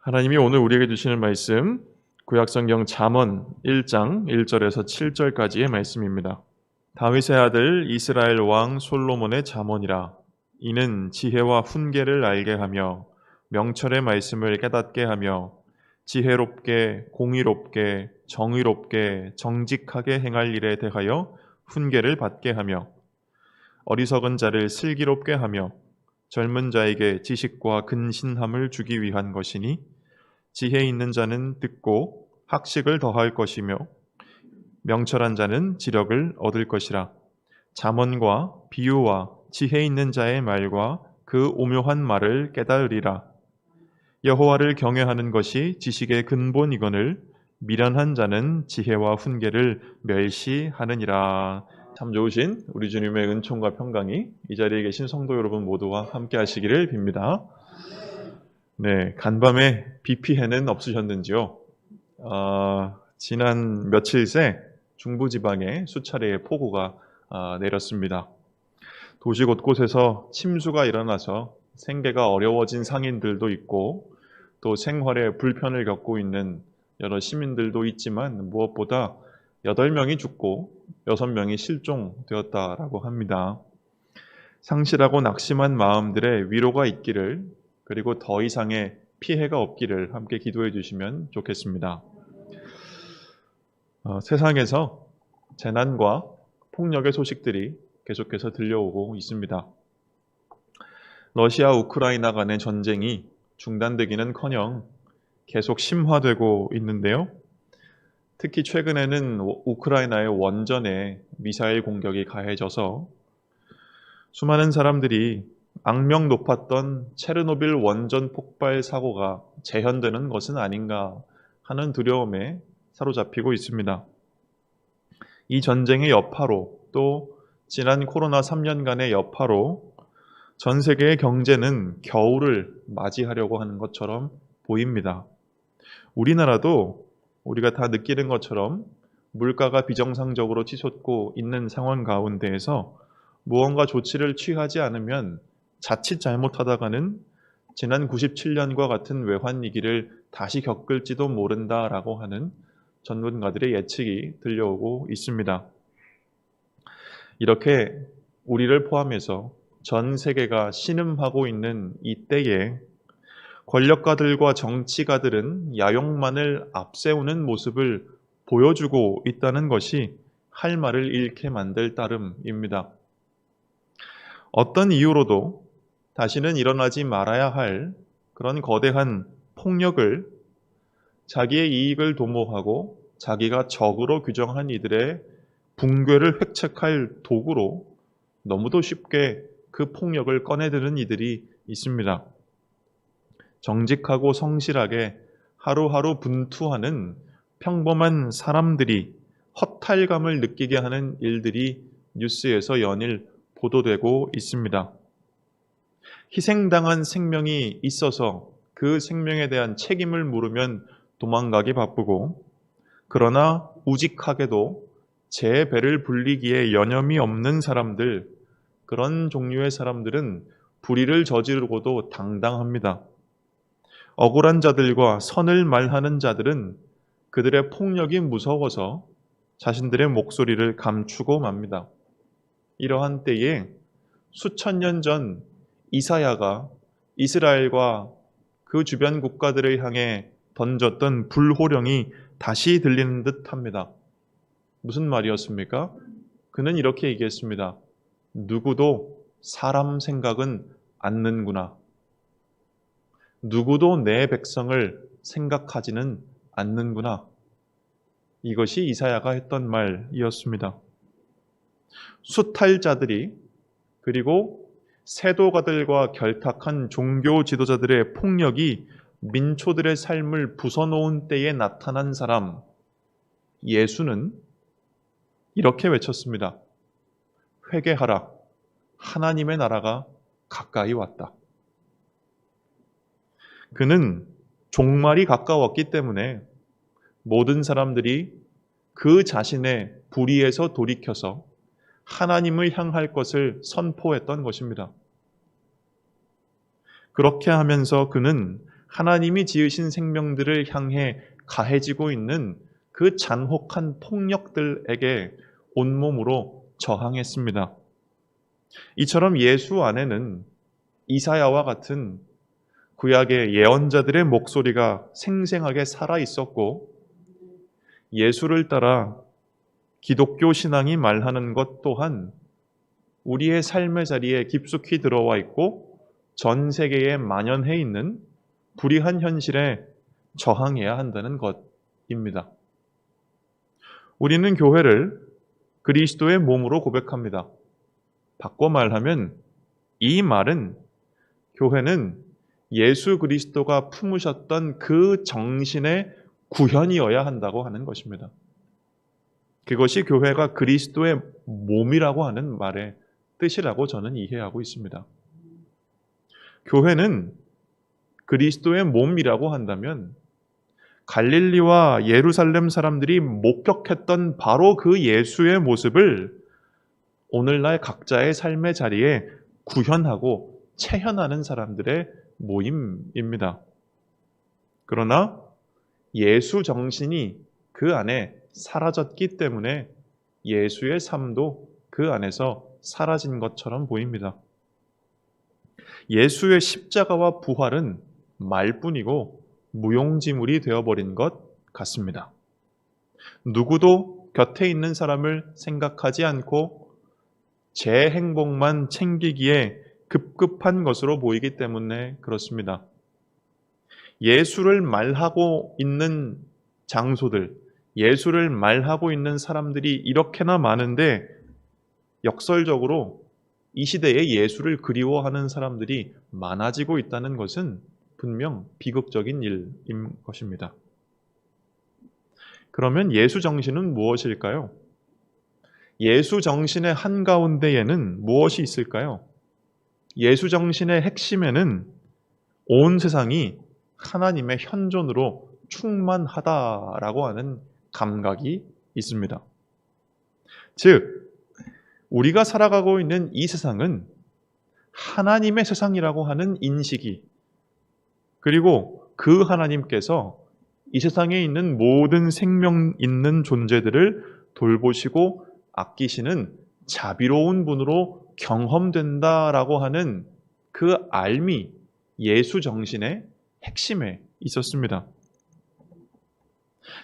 하나님이 오늘 우리에게 주시는 말씀, 구약성경 잠언 1장 1절에서 7절까지의 말씀입니다. 다윗의 아들 이스라엘 왕 솔로몬의 잠언이라. 이는 지혜와 훈계를 알게 하며 명철의 말씀을 깨닫게 하며 지혜롭게 공의롭게 정의롭게 정직하게 행할 일에 대하여 훈계를 받게 하며 어리석은 자를 슬기롭게 하며 젊은 자에게 지식과 근신함을 주기 위한 것이니 지혜 있는 자는 듣고 학식을 더할 것이며 명철한 자는 지력을 얻을 것이라. 잠언과 비유와 지혜 있는 자의 말과 그 오묘한 말을 깨달으리라. 여호와를 경외하는 것이 지식의 근본이거늘 미련한 자는 지혜와 훈계를 멸시하느니라. 참 좋으신 우리 주님의 은총과 평강이 이 자리에 계신 성도 여러분 모두와 함께 하시기를 빕니다. 네, 간밤에 비 피해는 없으셨는지요? 지난 며칠 새 중부지방에 수차례의 폭우가 내렸습니다. 도시 곳곳에서 침수가 일어나서 생계가 어려워진 상인들도 있고 또 생활에 불편을 겪고 있는 여러 시민들도 있지만 무엇보다 8명이 죽고 6명이 실종되었다라고 합니다. 상실하고 낙심한 마음들의 위로가 있기를, 그리고 더 이상의 피해가 없기를 함께 기도해 주시면 좋겠습니다. 세상에서 재난과 폭력의 소식들이 계속해서 들려오고 있습니다. 러시아 우크라이나 간의 전쟁이 중단되기는커녕 계속 심화되고 있는데요. 특히 최근에는 우크라이나의 원전에 미사일 공격이 가해져서 수많은 사람들이 악명 높았던 체르노빌 원전 폭발 사고가 재현되는 것은 아닌가 하는 두려움에 사로잡히고 있습니다. 이 전쟁의 여파로, 또 지난 코로나 3년간의 여파로 전 세계의 경제는 겨울을 맞이하려고 하는 것처럼 보입니다. 우리나라도 우리가 다 느끼는 것처럼 물가가 비정상적으로 치솟고 있는 상황 가운데에서 무언가 조치를 취하지 않으면 자칫 잘못하다가는 지난 97년과 같은 외환위기를 다시 겪을지도 모른다라고 하는 전문가들의 예측이 들려오고 있습니다. 이렇게 우리를 포함해서 전 세계가 신음하고 있는 이때에 권력가들과 정치가들은 야욕만을 앞세우는 모습을 보여주고 있다는 것이 할 말을 잃게 만들 따름입니다. 어떤 이유로도 다시는 일어나지 말아야 할 그런 거대한 폭력을 자기의 이익을 도모하고 자기가 적으로 규정한 이들의 붕괴를 획책할 도구로 너무도 쉽게 그 폭력을 꺼내드는 이들이 있습니다. 정직하고 성실하게 하루하루 분투하는 평범한 사람들이 허탈감을 느끼게 하는 일들이 뉴스에서 연일 보도되고 있습니다. 희생당한 생명이 있어서 그 생명에 대한 책임을 물으면 도망가기 바쁘고, 그러나 우직하게도 제 배를 불리기에 여념이 없는 사람들, 그런 종류의 사람들은 불의를 저지르고도 당당합니다. 억울한 자들과 선을 말하는 자들은 그들의 폭력이 무서워서 자신들의 목소리를 감추고 맙니다. 이러한 때에 수천 년 전 이사야가 이스라엘과 그 주변 국가들을 향해 던졌던 불호령이 다시 들리는 듯합니다. 무슨 말이었습니까? 그는 이렇게 얘기했습니다. 누구도 사람 생각은 않는구나. 누구도 내 백성을 생각하지는 않는구나. 이것이 이사야가 했던 말이었습니다. 수탈자들이, 그리고 세도가들과 결탁한 종교 지도자들의 폭력이 민초들의 삶을 부숴놓은 때에 나타난 사람, 예수는 이렇게 외쳤습니다. 회개하라. 하나님의 나라가 가까이 왔다. 그는 종말이 가까웠기 때문에 모든 사람들이 그 자신의 불의에서 돌이켜서 하나님을 향할 것을 선포했던 것입니다. 그렇게 하면서 그는 하나님이 지으신 생명들을 향해 가해지고 있는 그 잔혹한 폭력들에게 온몸으로 저항했습니다. 이처럼 예수 안에는 이사야와 같은 구약의 예언자들의 목소리가 생생하게 살아 있었고, 예수를 따라 기독교 신앙이 말하는 것 또한 우리의 삶의 자리에 깊숙이 들어와 있고 전 세계에 만연해 있는 불의한 현실에 저항해야 한다는 것입니다. 우리는 교회를 그리스도의 몸으로 고백합니다. 바꿔 말하면 이 말은 교회는 예수 그리스도가 품으셨던 그 정신의 구현이어야 한다고 하는 것입니다. 그것이 교회가 그리스도의 몸이라고 하는 말의 뜻이라고 저는 이해하고 있습니다. 교회는 그리스도의 몸이라고 한다면 갈릴리와 예루살렘 사람들이 목격했던 바로 그 예수의 모습을 오늘날 각자의 삶의 자리에 구현하고 체현하는 사람들의 모임입니다. 그러나 예수 정신이 그 안에 사라졌기 때문에 예수의 삶도 그 안에서 사라진 것처럼 보입니다. 예수의 십자가와 부활은 말뿐이고 무용지물이 되어버린 것 같습니다. 누구도 곁에 있는 사람을 생각하지 않고 제 행복만 챙기기에 급급한 것으로 보이기 때문에 그렇습니다. 예수를 말하고 있는 장소들, 예수를 말하고 있는 사람들이 이렇게나 많은데 역설적으로 이 시대에 예수를 그리워하는 사람들이 많아지고 있다는 것은 분명 비극적인 일인 것입니다. 그러면 예수 정신은 무엇일까요? 예수 정신의 한가운데에는 무엇이 있을까요? 예수 정신의 핵심에는 온 세상이 하나님의 현존으로 충만하다라고 하는 감각이 있습니다. 즉, 우리가 살아가고 있는 이 세상은 하나님의 세상이라고 하는 인식이, 그리고 그 하나님께서 이 세상에 있는 모든 생명 있는 존재들을 돌보시고 아끼시는 자비로운 분으로 경험된다라고 하는 그 알미, 예수 정신의 핵심에 있었습니다.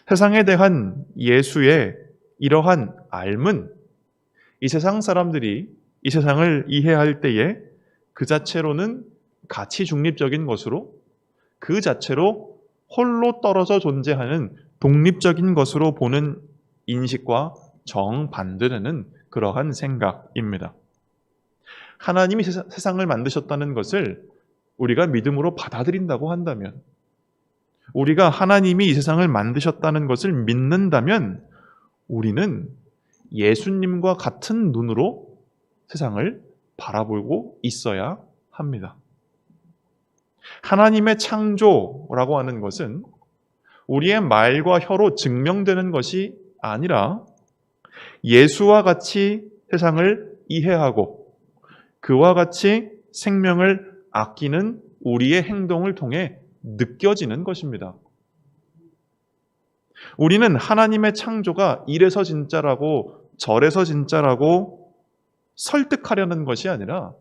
세상에 대한 예수의 이러한 알은 이 세상 사람들이 이 세상을 이해할 때에 그 자체로는 가치 중립적인 것으로, 그 자체로 홀로 떨어져 존재하는 독립적인 것으로 보는 인식과 정반대되는 그러한 생각입니다. 하나님이 세상을 만드셨다는 것을 우리가 믿음으로 받아들인다고 한다면, 우리가 하나님이 이 세상을 만드셨다는 것을 믿는다면 우리는 예수님과 같은 눈으로 세상을 바라보고 있어야 합니다. 하나님의 창조라고 하는 것은 우리의 말과 혀로 증명되는 것이 아니라 예수와 같이 세상을 이해하고 그와 같이 생명을 아끼는 우리의 행동을 통해 느껴지는 것입니다. 우리는 하나님의 창조가 이래서 진짜라고 저래서 진짜라고 설득하려는 것이 아니라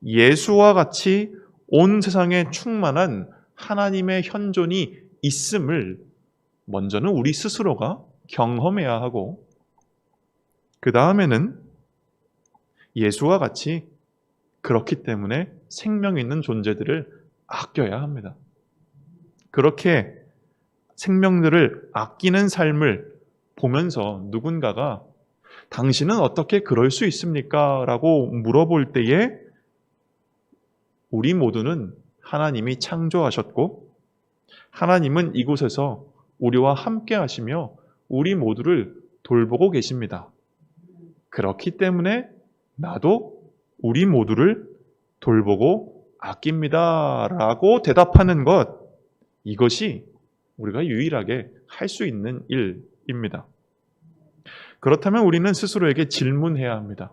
예수와 같이 온 세상에 충만한 하나님의 현존이 있음을 먼저는 우리 스스로가 경험해야 하고, 그 다음에는 예수와 같이 그렇기 때문에 생명 있는 존재들을 아껴야 합니다. 그렇게 생명들을 아끼는 삶을 보면서 누군가가 당신은 어떻게 그럴 수 있습니까? 라고 물어볼 때에 우리 모두는 하나님이 창조하셨고 하나님은 이곳에서 우리와 함께 하시며 우리 모두를 돌보고 계십니다. 그렇기 때문에 나도 우리 모두를 돌보고 아낍니다. 라고 대답하는 것, 이것이 우리가 유일하게 할 수 있는 일입니다. 그렇다면 우리는 스스로에게 질문해야 합니다.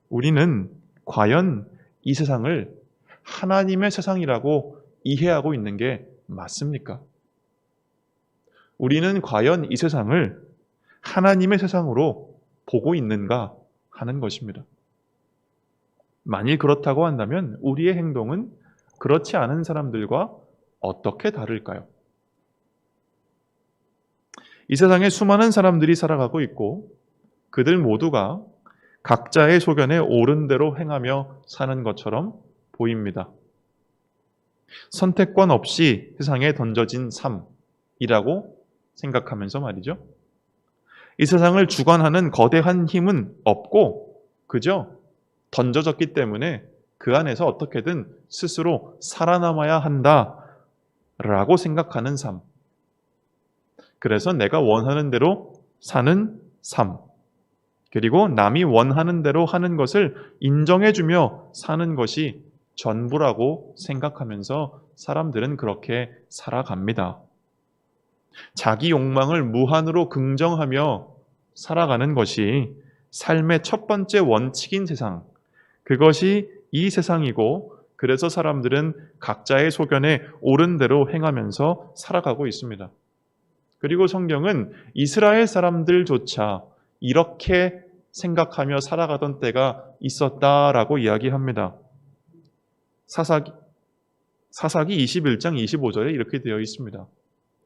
우리는 과연 이 세상을 하나님의 세상이라고 이해하고 있는 게 맞습니까? 우리는 과연 이 세상을 하나님의 세상으로 보고 있는가 하는 것입니다. 만일 그렇다고 한다면 우리의 행동은 그렇지 않은 사람들과 어떻게 다를까요? 이 세상에 수많은 사람들이 살아가고 있고 그들 모두가 각자의 소견에 옳은 대로 행하며 사는 것처럼 보입니다. 선택권 없이 세상에 던져진 삶이라고 생각하면서 말이죠. 이 세상을 주관하는 거대한 힘은 없고 그저 던져졌기 때문에 그 안에서 어떻게든 스스로 살아남아야 한다라고 생각하는 삶. 그래서 내가 원하는 대로 사는 삶. 그리고 남이 원하는 대로 하는 것을 인정해주며 사는 것이 전부라고 생각하면서 사람들은 그렇게 살아갑니다. 자기 욕망을 무한으로 긍정하며 살아가는 것이 삶의 첫 번째 원칙인 세상. 그것이 이 세상이고 그래서 사람들은 각자의 소견에 옳은 대로 행하면서 살아가고 있습니다. 그리고 성경은 이스라엘 사람들조차 이렇게 생각하며 살아가던 때가 있었다라고 이야기합니다. 사사기 21장 25절에 이렇게 되어 있습니다.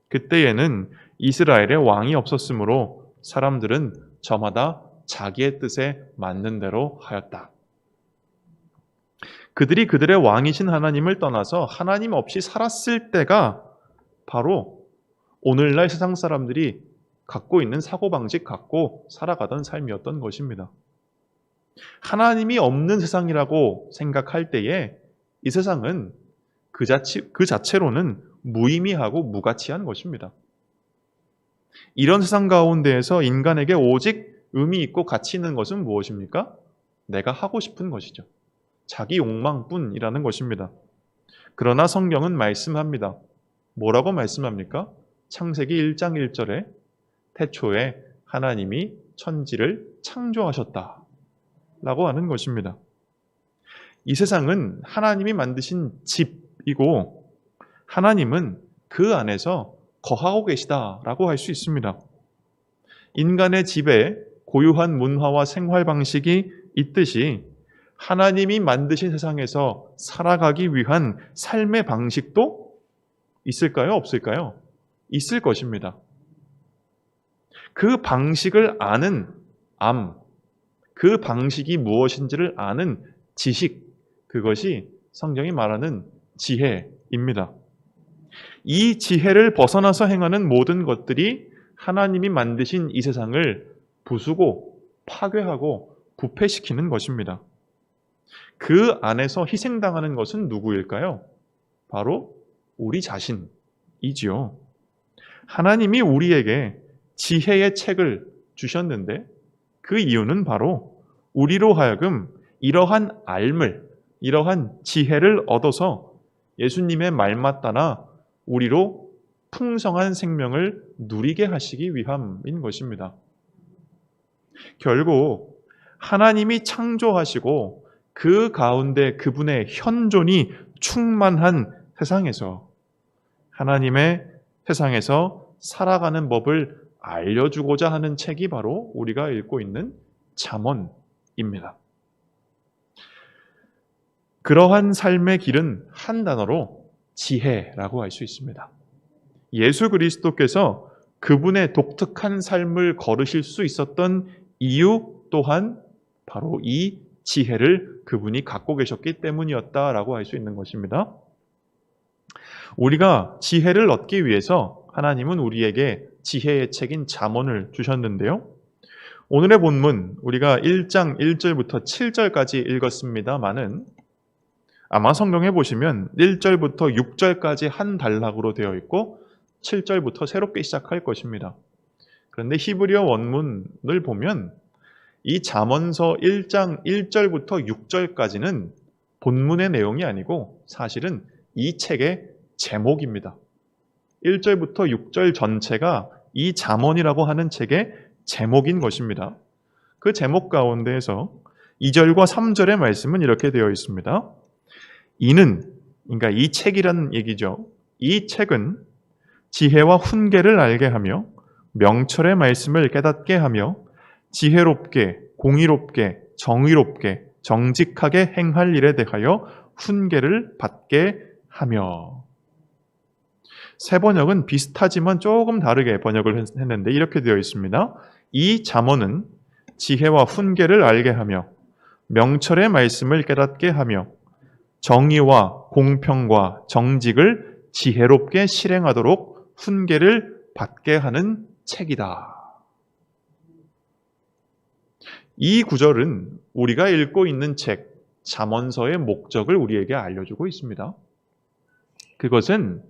그때에는 이스라엘에 왕이 없었으므로 사람들은 저마다 자기의 뜻에 맞는 대로 하였다. 그들이 그들의 왕이신 하나님을 떠나서 하나님 없이 살았을 때가 바로 오늘날 세상 사람들이 갖고 있는 사고방식 갖고 살아가던 삶이었던 것입니다. 하나님이 없는 세상이라고 생각할 때에 이 세상은 그 자체로는 무의미하고 무가치한 것입니다. 이런 세상 가운데에서 인간에게 오직 의미 있고 가치 있는 것은 무엇입니까? 내가 하고 싶은 것이죠. 자기 욕망뿐이라는 것입니다. 그러나 성경은 말씀합니다. 뭐라고 말씀합니까? 창세기 1장 1절에 태초에 하나님이 천지를 창조하셨다 라고 하는 것입니다. 이 세상은 하나님이 만드신 집이고 하나님은 그 안에서 거하고 계시다라고 할 수 있습니다. 인간의 집에 고유한 문화와 생활 방식이 있듯이 하나님이 만드신 세상에서 살아가기 위한 삶의 방식도 있을까요? 없을까요? 있을 것입니다. 그 방식을 아는 그 방식이 무엇인지를 아는 지식, 그것이 성경이 말하는 지혜입니다. 이 지혜를 벗어나서 행하는 모든 것들이 하나님이 만드신 이 세상을 부수고 파괴하고 부패시키는 것입니다. 그 안에서 희생당하는 것은 누구일까요? 바로 우리 자신이지요. 하나님이 우리에게 지혜의 책을 주셨는데 그 이유는 바로 우리로 하여금 이러한 알물, 이러한 지혜를 얻어서 예수님의 말만 따라 우리로 풍성한 생명을 누리게 하시기 위함인 것입니다. 결국 하나님이 창조하시고 그 가운데 그분의 현존이 충만한 세상에서 하나님의 세상에서 살아가는 법을 알려주고자 하는 책이 바로 우리가 읽고 있는 잠언입니다. 그러한 삶의 길은 한 단어로 지혜라고 할 수 있습니다. 예수 그리스도께서 그분의 독특한 삶을 걸으실 수 있었던 이유 또한 바로 이 지혜를 그분이 갖고 계셨기 때문이었다라고 할 수 있는 것입니다. 우리가 지혜를 얻기 위해서 하나님은 우리에게 지혜의 책인 잠언을 주셨는데요. 오늘의 본문 우리가 1장 1절부터 7절까지 읽었습니다마는 아마 성경에 보시면 1절부터 6절까지 한 단락으로 되어 있고 7절부터 새롭게 시작할 것입니다. 그런데 히브리어 원문을 보면 이 잠언서 1장 1절부터 6절까지는 본문의 내용이 아니고 사실은 이 책의 제목입니다. 1절부터 6절 전체가 이 잠언이라고 하는 책의 제목인 것입니다. 그 제목 가운데에서 2절과 3절의 말씀은 이렇게 되어 있습니다. 이는 그러니까 이 책이라는 얘기죠. 이 책은 지혜와 훈계를 알게 하며 명철의 말씀을 깨닫게 하며 지혜롭게, 공의롭게, 정의롭게, 정직하게 행할 일에 대하여 훈계를 받게 하며. 세 번역은 비슷하지만 조금 다르게 번역을 했는데 이렇게 되어 있습니다. 이 잠언은 지혜와 훈계를 알게 하며 명철의 말씀을 깨닫게 하며 정의와 공평과 정직을 지혜롭게 실행하도록 훈계를 받게 하는 책이다. 이 구절은 우리가 읽고 있는 책, 잠언서의 목적을 우리에게 알려주고 있습니다. 그것은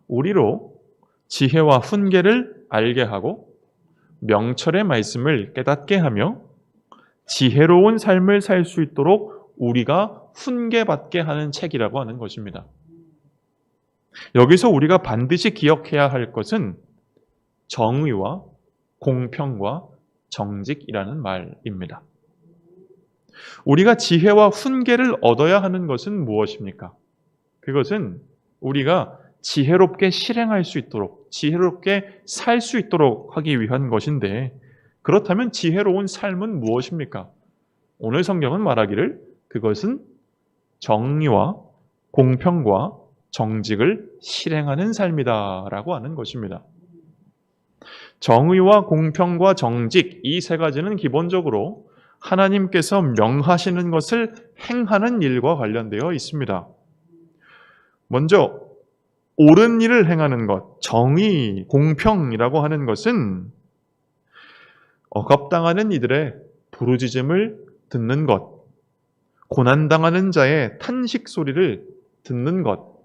우리로 지혜와 훈계를 알게 하고 명철의 말씀을 깨닫게 하며 지혜로운 삶을 살 수 있도록 우리가 훈계받게 하는 책이라고 하는 것입니다. 여기서 우리가 반드시 기억해야 할 것은 정의와 공평과 정직이라는 말입니다. 우리가 지혜와 훈계를 얻어야 하는 것은 무엇입니까? 그것은 우리가 지혜롭게 실행할 수 있도록, 지혜롭게 살 수 있도록 하기 위한 것인데, 그렇다면 지혜로운 삶은 무엇입니까? 오늘 성경은 말하기를 그것은 정의와 공평과 정직을 실행하는 삶이다 라고 하는 것입니다. 정의와 공평과 정직, 이 세 가지는 기본적으로 하나님께서 명하시는 것을 행하는 일과 관련되어 있습니다. 먼저 옳은 일을 행하는 것, 정의, 공평이라고 하는 것은 억압당하는 이들의 부르짖음을 듣는 것, 고난당하는 자의 탄식 소리를 듣는 것,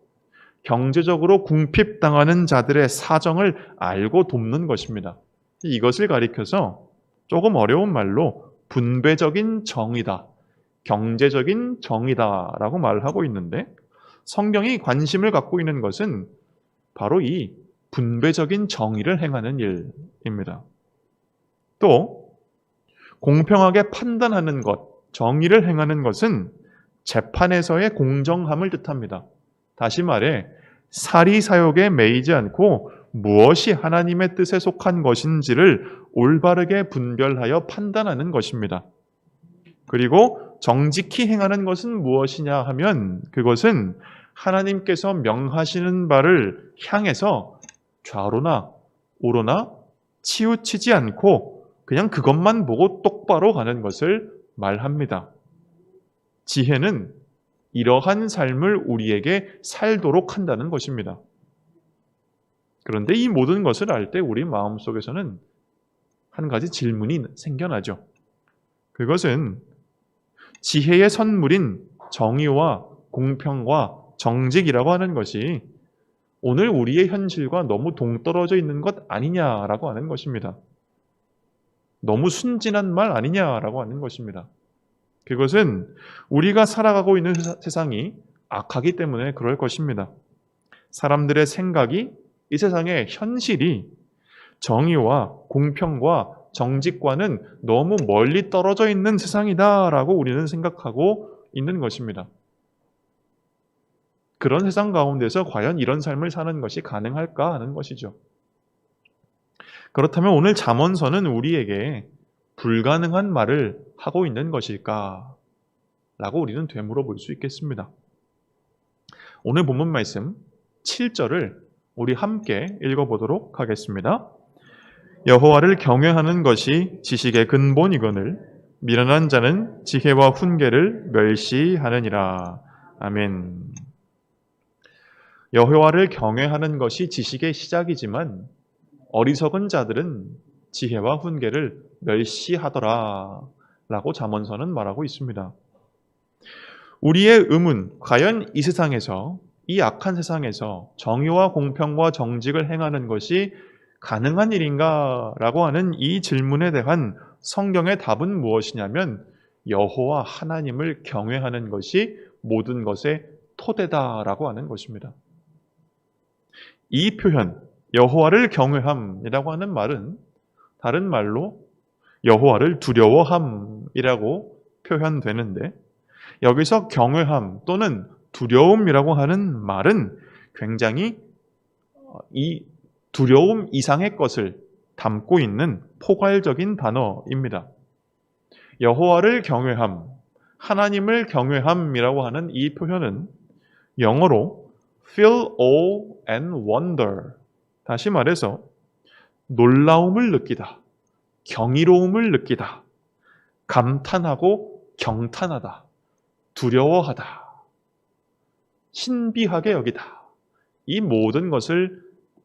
경제적으로 궁핍당하는 자들의 사정을 알고 돕는 것입니다. 이것을 가리켜서 조금 어려운 말로 분배적인 정의다, 경제적인 정의다라고 말을 하고 있는데, 성경이 관심을 갖고 있는 것은 바로 이 분배적인 정의를 행하는 일입니다. 또 공평하게 판단하는 것, 정의를 행하는 것은 재판에서의 공정함을 뜻합니다. 다시 말해 사리사욕에 매이지 않고 무엇이 하나님의 뜻에 속한 것인지를 올바르게 분별하여 판단하는 것입니다. 그리고 정직히 행하는 것은 무엇이냐 하면 그것은 하나님께서 명하시는 바를 향해서 좌로나 우로나 치우치지 않고 그냥 그것만 보고 똑바로 가는 것을 말합니다. 지혜는 이러한 삶을 우리에게 살도록 한다는 것입니다. 그런데 이 모든 것을 알 때 우리 마음속에서는 한 가지 질문이 생겨나죠. 그것은 지혜의 선물인 정의와 공평과 정직이라고 하는 것이 오늘 우리의 현실과 너무 동떨어져 있는 것 아니냐라고 하는 것입니다. 너무 순진한 말 아니냐라고 하는 것입니다. 그것은 우리가 살아가고 있는 세상이 악하기 때문에 그럴 것입니다. 사람들의 생각이, 이 세상의 현실이 정의와 공평과 정직과는 너무 멀리 떨어져 있는 세상이다라고 우리는 생각하고 있는 것입니다. 그런 세상 가운데서 과연 이런 삶을 사는 것이 가능할까 하는 것이죠. 그렇다면 오늘 잠언서는 우리에게 불가능한 말을 하고 있는 것일까? 라고 우리는 되물어 볼 수 있겠습니다. 오늘 본문 말씀 7절을 우리 함께 읽어보도록 하겠습니다. 여호와를 경외하는 것이 지식의 근본이거늘 미련한 자는 지혜와 훈계를 멸시하느니라. 아멘. 여호와를 경외하는 것이 지식의 시작이지만 어리석은 자들은 지혜와 훈계를 멸시하더라 라고 잠언서는 말하고 있습니다. 우리의 의문, 과연 이 세상에서, 이 악한 세상에서 정의와 공평과 정직을 행하는 것이 가능한 일인가? 라고 하는 이 질문에 대한 성경의 답은 무엇이냐면 여호와 하나님을 경외하는 것이 모든 것의 토대다라고 하는 것입니다. 이 표현, 여호와를 경외함이라고 하는 말은 다른 말로 여호와를 두려워함이라고 표현되는데 여기서 경외함 또는 두려움이라고 하는 말은 굉장히 이 두려움 이상의 것을 담고 있는 포괄적인 단어입니다. 여호와를 경외함, 하나님을 경외함이라고 하는 이 표현은 영어로 feel awe and wonder, 다시 말해서 놀라움을 느끼다, 경이로움을 느끼다, 감탄하고 경탄하다, 두려워하다, 신비하게 여기다, 이 모든 것을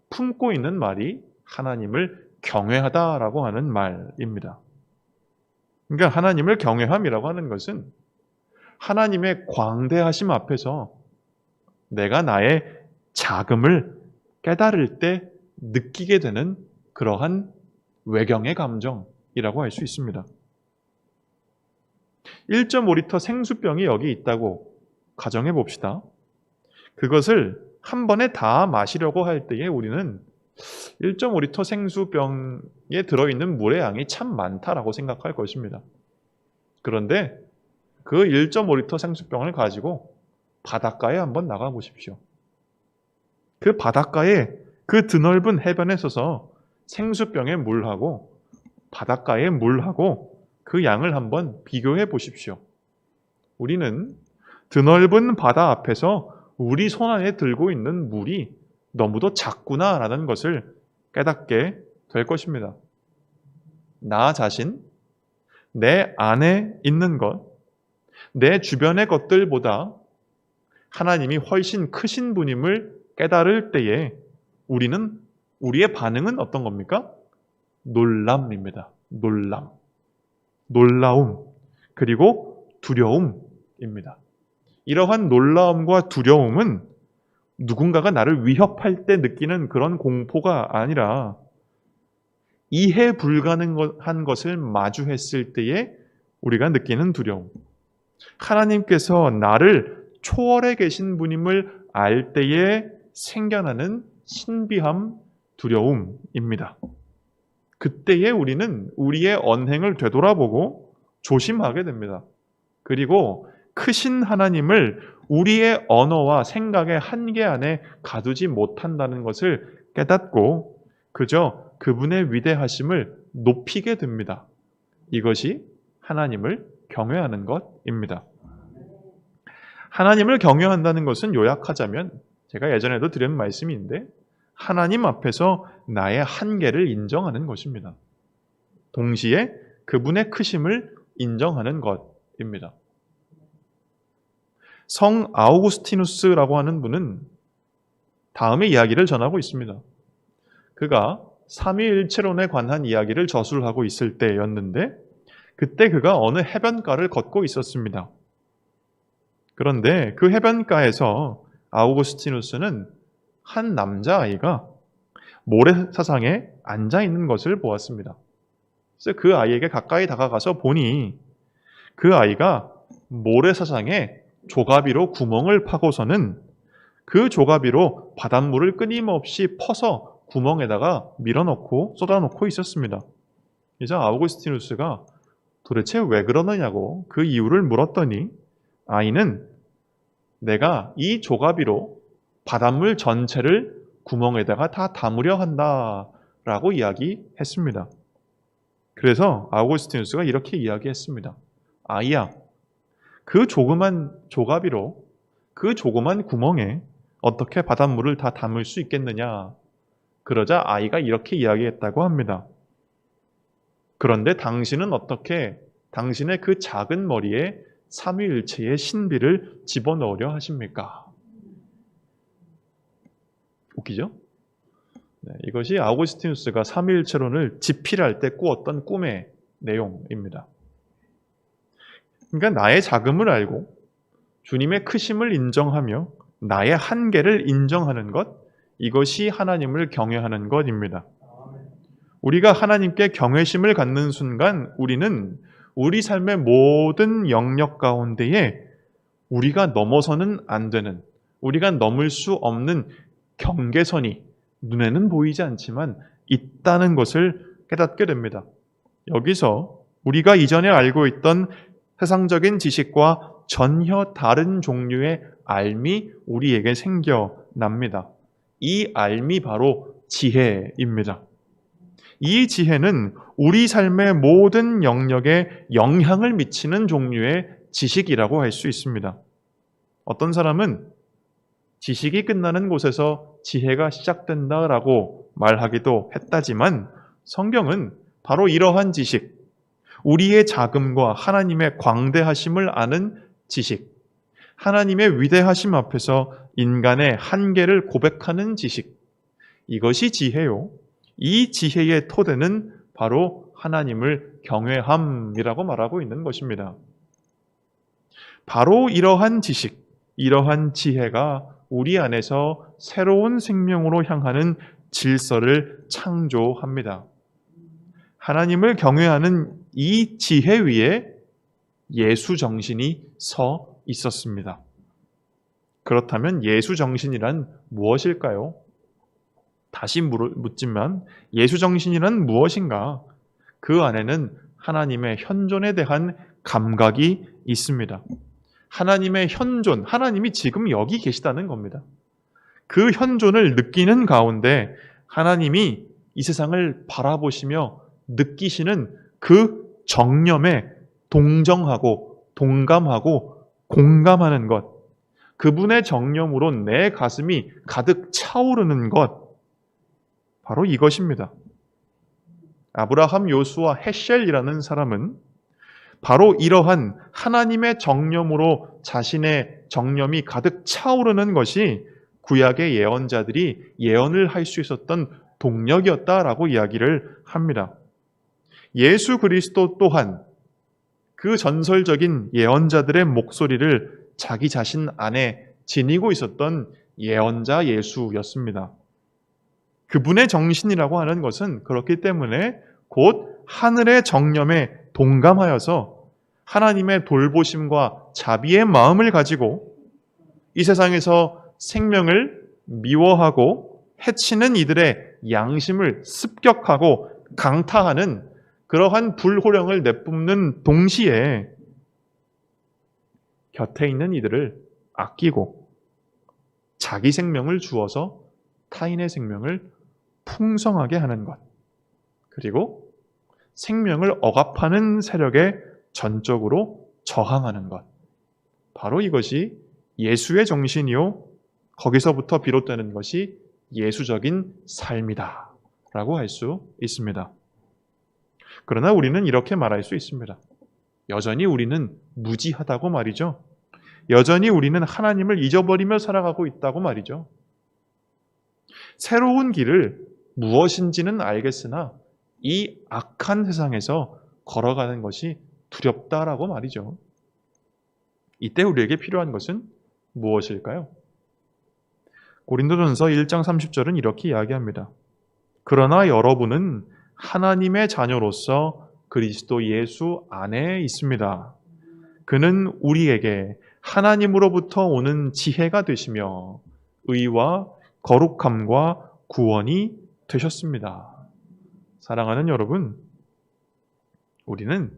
품고 있는 말이 하나님을 경외하다라고 하는 말입니다. 그러니까 하나님을 경외함이라고 하는 것은 하나님의 광대하심 앞에서 내가 나의 작음을 깨달을 때 느끼게 되는 그러한 외경의 감정이라고 할 수 있습니다. 1.5리터 생수병이 여기 있다고 가정해 봅시다. 그것을 한 번에 다 마시려고 할 때에 우리는 1.5리터 생수병에 들어있는 물의 양이 참 많다라고 생각할 것입니다. 그런데 그 1.5리터 생수병을 가지고 바닷가에 한번 나가 보십시오. 그 바닷가에 그 드넓은 해변에 서서 생수병의 물하고 바닷가의 물하고 그 양을 한번 비교해 보십시오. 우리는 드넓은 바다 앞에서 우리 손 안에 들고 있는 물이 너무도 작구나라는 것을 깨닫게 될 것입니다. 나 자신, 내 안에 있는 것, 내 주변의 것들보다 하나님이 훨씬 크신 분임을 깨달을 때에 우리의 반응은 어떤 겁니까? 놀람입니다. 놀라움, 그리고 두려움입니다. 이러한 놀라움과 두려움은 누군가가 나를 위협할 때 느끼는 그런 공포가 아니라 이해 불가능한 것을 마주했을 때에 우리가 느끼는 두려움. 하나님께서 나를 초월해 계신 분임을 알 때에 생겨나는 신비함, 두려움입니다. 그때에 우리는 우리의 언행을 되돌아보고 조심하게 됩니다. 그리고 크신 하나님을 우리의 언어와 생각의 한계 안에 가두지 못한다는 것을 깨닫고 그저 그분의 위대하심을 높이게 됩니다. 이것이 하나님을 경외하는 것입니다. 하나님을 경외한다는 것은 요약하자면 제가 예전에도 드린 말씀인데 하나님 앞에서 나의 한계를 인정하는 것입니다. 동시에 그분의 크심을 인정하는 것입니다. 성 아우구스티누스라고 하는 분은 다음의 이야기를 전하고 있습니다. 그가 삼위일체론에 관한 이야기를 저술하고 있을 때였는데 그때 그가 어느 해변가를 걷고 있었습니다. 그런데 그 해변가에서 아우구스티누스는 한 남자아이가 모래사장에 앉아 있는 것을 보았습니다. 그래서 그 아이에게 가까이 다가가서 보니 그 아이가 모래사장에 조가비로 구멍을 파고서는 그 조가비로 바닷물을 끊임없이 퍼서 구멍에다가 밀어넣고 쏟아놓고 있었습니다. 그래서 아우구스티누스가 도대체 왜 그러느냐고 그 이유를 물었더니 아이는 내가 이 조가비로 바닷물 전체를 구멍에다가 다 담으려 한다라고 이야기했습니다. 그래서 아우구스티누스가 이렇게 이야기했습니다. 아이야, 그 조그만 조가비로 그 조그만 구멍에 어떻게 바닷물을 다 담을 수 있겠느냐. 그러자 아이가 이렇게 이야기했다고 합니다. 그런데 당신은 어떻게 당신의 그 작은 머리에 삼위일체의 신비를 집어넣으려 하십니까? 웃기죠? 네, 이것이 아우구스티누스가 삼위일체론을 집필할 때 꾸었던 꿈의 내용입니다. 그러니까 나의 작음을 알고 주님의 크심을 인정하며 나의 한계를 인정하는 것, 이것이 하나님을 경외하는 것입니다. 우리가 하나님께 경외심을 갖는 순간 우리는 우리 삶의 모든 영역 가운데에 우리가 넘어서는 안 되는, 우리가 넘을 수 없는 경계선이 눈에는 보이지 않지만 있다는 것을 깨닫게 됩니다. 여기서 우리가 이전에 알고 있던 세상적인 지식과 전혀 다른 종류의 알미 우리에게 생겨납니다. 이 알미 바로 지혜입니다. 이 지혜는 우리 삶의 모든 영역에 영향을 미치는 종류의 지식이라고 할 수 있습니다. 어떤 사람은 지식이 끝나는 곳에서 지혜가 시작된다라고 말하기도 했다지만 성경은 바로 이러한 지식, 우리의 자금과 하나님의 광대하심을 아는 지식, 하나님의 위대하심 앞에서 인간의 한계를 고백하는 지식, 이것이 지혜요. 이 지혜의 토대는 바로 하나님을 경외함이라고 말하고 있는 것입니다. 바로 이러한 지식, 이러한 지혜가 우리 안에서 새로운 생명으로 향하는 질서를 창조합니다. 하나님을 경외하는 이 지혜 위에 예수 정신이 서 있었습니다. 그렇다면 예수 정신이란 무엇일까요? 다시 묻지만 예수 정신이란 무엇인가? 그 안에는 하나님의 현존에 대한 감각이 있습니다. 하나님의 현존, 하나님이 지금 여기 계시다는 겁니다. 그 현존을 느끼는 가운데 하나님이 이 세상을 바라보시며 느끼시는 그 정념에 동정하고 동감하고 공감하는 것, 그분의 정념으로 내 가슴이 가득 차오르는 것, 바로 이것입니다. 아브라함, 요수아, 헤셀이라는 사람은 바로 이러한 하나님의 정념으로 자신의 정념이 가득 차오르는 것이 구약의 예언자들이 예언을 할 수 있었던 동력이었다라고 이야기를 합니다. 예수 그리스도 또한 그 전설적인 예언자들의 목소리를 자기 자신 안에 지니고 있었던 예언자 예수였습니다. 그분의 정신이라고 하는 것은 그렇기 때문에 곧 하늘의 정념에 동감하여서 하나님의 돌보심과 자비의 마음을 가지고 이 세상에서 생명을 미워하고 해치는 이들의 양심을 습격하고 강타하는 그러한 불호령을 내뿜는 동시에 곁에 있는 이들을 아끼고 자기 생명을 주어서 타인의 생명을 풍성하게 하는 것, 그리고 생명을 억압하는 세력에 전적으로 저항하는 것, 바로 이것이 예수의 정신이요, 거기서부터 비롯되는 것이 예수적인 삶이다 라고 할 수 있습니다. 그러나 우리는 이렇게 말할 수 있습니다. 여전히 우리는 무지하다고 말이죠. 여전히 우리는 하나님을 잊어버리며 살아가고 있다고 말이죠. 새로운 길을 무엇인지는 알겠으나 이 악한 세상에서 걸어가는 것이 두렵다라고 말이죠. 이때 우리에게 필요한 것은 무엇일까요? 고린도전서 1장 30절은 이렇게 이야기합니다. 그러나 여러분은 하나님의 자녀로서 그리스도 예수 안에 있습니다. 그는 우리에게 하나님으로부터 오는 지혜가 되시며 의와 거룩함과 구원이 되셨습니다. 사랑하는 여러분, 우리는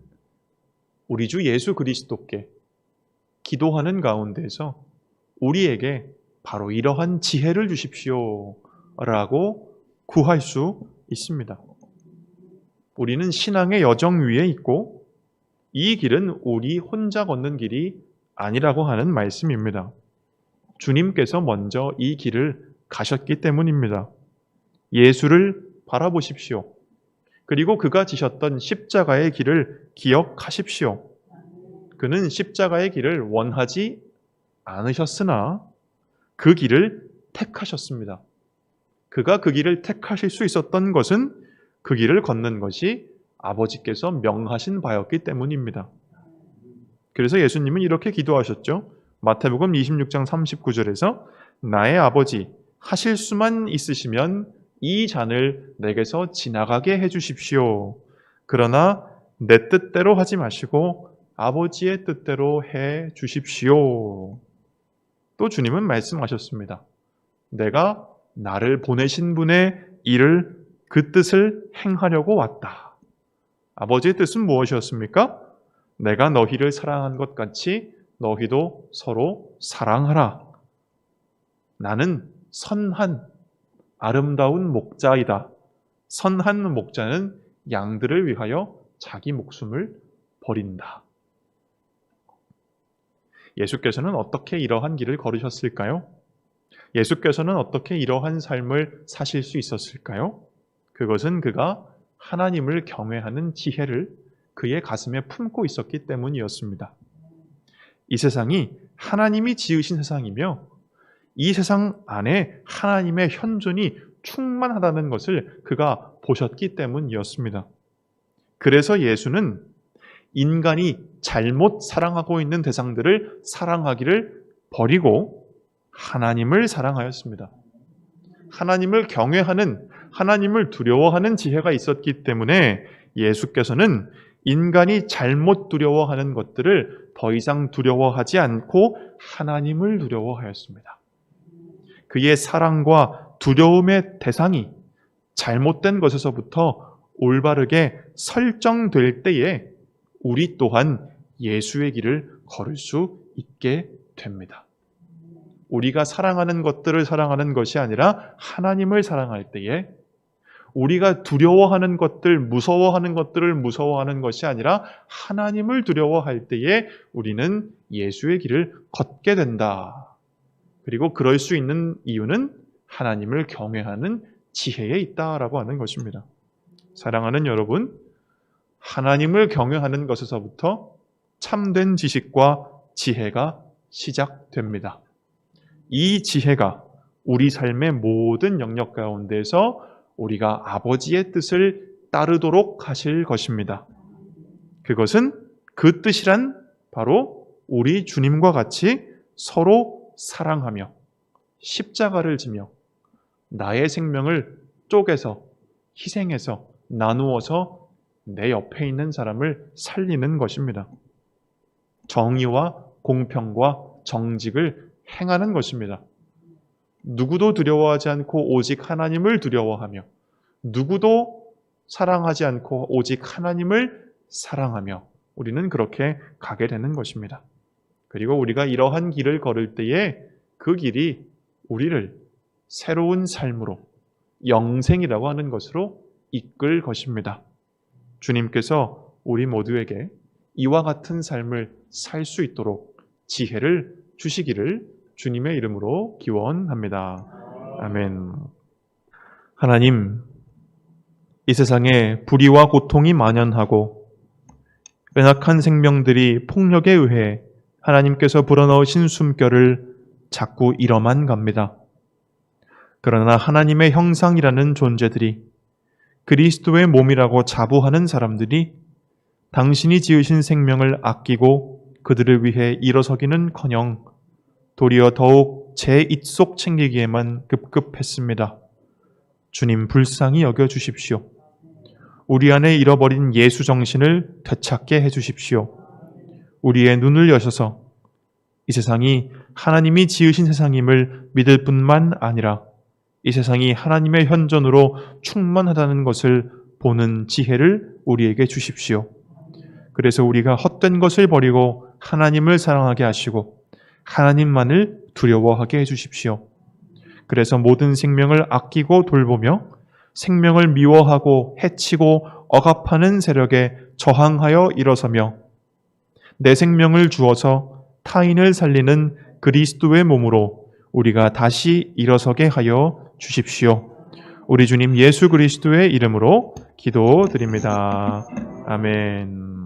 우리 주 예수 그리스도께 기도하는 가운데서 우리에게 바로 이러한 지혜를 주십시오 라고 구할 수 있습니다. 우리는 신앙의 여정 위에 있고 이 길은 우리 혼자 걷는 길이 아니라고 하는 말씀입니다. 주님께서 먼저 이 길을 가셨기 때문입니다. 예수를 바라보십시오. 그리고 그가 지셨던 십자가의 길을 기억하십시오. 그는 십자가의 길을 원하지 않으셨으나 그 길을 택하셨습니다. 그가 그 길을 택하실 수 있었던 것은 그 길을 걷는 것이 아버지께서 명하신 바였기 때문입니다. 그래서 예수님은 이렇게 기도하셨죠. 마태복음 26장 39절에서 나의 아버지 하실 수만 있으시면 이 잔을 내게서 지나가게 해주십시오. 그러나 내 뜻대로 하지 마시고 아버지의 뜻대로 해 주십시오. 또 주님은 말씀하셨습니다. 내가 나를 보내신 분의 일을 그 뜻을 행하려고 왔다. 아버지의 뜻은 무엇이었습니까? 내가 너희를 사랑한 것 같이 너희도 서로 사랑하라. 나는 선한 아름다운 목자이다. 선한 목자는 양들을 위하여 자기 목숨을 버린다. 예수께서는 어떻게 이러한 길을 걸으셨을까요? 예수께서는 어떻게 이러한 삶을 사실 수 있었을까요? 그것은 그가 하나님을 경외하는 지혜를 그의 가슴에 품고 있었기 때문이었습니다. 이 세상이 하나님이 지으신 세상이며 이 세상 안에 하나님의 현존이 충만하다는 것을 그가 보셨기 때문이었습니다. 그래서 예수는 인간이 잘못 사랑하고 있는 대상들을 사랑하기를 버리고 하나님을 사랑하였습니다. 하나님을 경외하는, 하나님을 두려워하는 지혜가 있었기 때문에 예수께서는 인간이 잘못 두려워하는 것들을 더 이상 두려워하지 않고 하나님을 두려워하였습니다. 그의 사랑과 두려움의 대상이 잘못된 것에서부터 올바르게 설정될 때에 우리 또한 예수의 길을 걸을 수 있게 됩니다. 우리가 사랑하는 것들을 사랑하는 것이 아니라 하나님을 사랑할 때에, 우리가 두려워하는 것들, 무서워하는 것들을 무서워하는 것이 아니라 하나님을 두려워할 때에 우리는 예수의 길을 걷게 된다. 그리고 그럴 수 있는 이유는 하나님을 경외하는 지혜에 있다라고 하는 것입니다. 사랑하는 여러분, 하나님을 경외하는 것에서부터 참된 지식과 지혜가 시작됩니다. 이 지혜가 우리 삶의 모든 영역 가운데서 우리가 아버지의 뜻을 따르도록 하실 것입니다. 그것은 그 뜻이란 바로 우리 주님과 같이 서로 사랑하며 십자가를 지며 나의 생명을 쪼개서 희생해서 나누어서 내 옆에 있는 사람을 살리는 것입니다. 정의와 공평과 정직을 행하는 것입니다. 누구도 두려워하지 않고 오직 하나님을 두려워하며, 누구도 사랑하지 않고 오직 하나님을 사랑하며 우리는 그렇게 가게 되는 것입니다. 그리고 우리가 이러한 길을 걸을 때에 그 길이 우리를 새로운 삶으로, 영생이라고 하는 것으로 이끌 것입니다. 주님께서 우리 모두에게 이와 같은 삶을 살 수 있도록 지혜를 주시기를 주님의 이름으로 기원합니다. 아멘. 하나님, 이 세상에 불의와 고통이 만연하고 연약한 생명들이 폭력에 의해 하나님께서 불어넣으신 숨결을 자꾸 잃어만 갑니다. 그러나 하나님의 형상이라는 존재들이, 그리스도의 몸이라고 자부하는 사람들이 당신이 지으신 생명을 아끼고 그들을 위해 일어서기는커녕 도리어 더욱 제 입속 챙기기에만 급급했습니다. 주님, 불쌍히 여겨주십시오. 우리 안에 잃어버린 예수 정신을 되찾게 해주십시오. 우리의 눈을 여셔서 이 세상이 하나님이 지으신 세상임을 믿을 뿐만 아니라 이 세상이 하나님의 현존으로 충만하다는 것을 보는 지혜를 우리에게 주십시오. 그래서 우리가 헛된 것을 버리고 하나님을 사랑하게 하시고 하나님만을 두려워하게 해주십시오. 그래서 모든 생명을 아끼고 돌보며 생명을 미워하고 해치고 억압하는 세력에 저항하여 일어서며 내 생명을 주어서 타인을 살리는 그리스도의 몸으로 우리가 다시 일어서게 하여 주십시오. 우리 주님 예수 그리스도의 이름으로 기도드립니다. 아멘.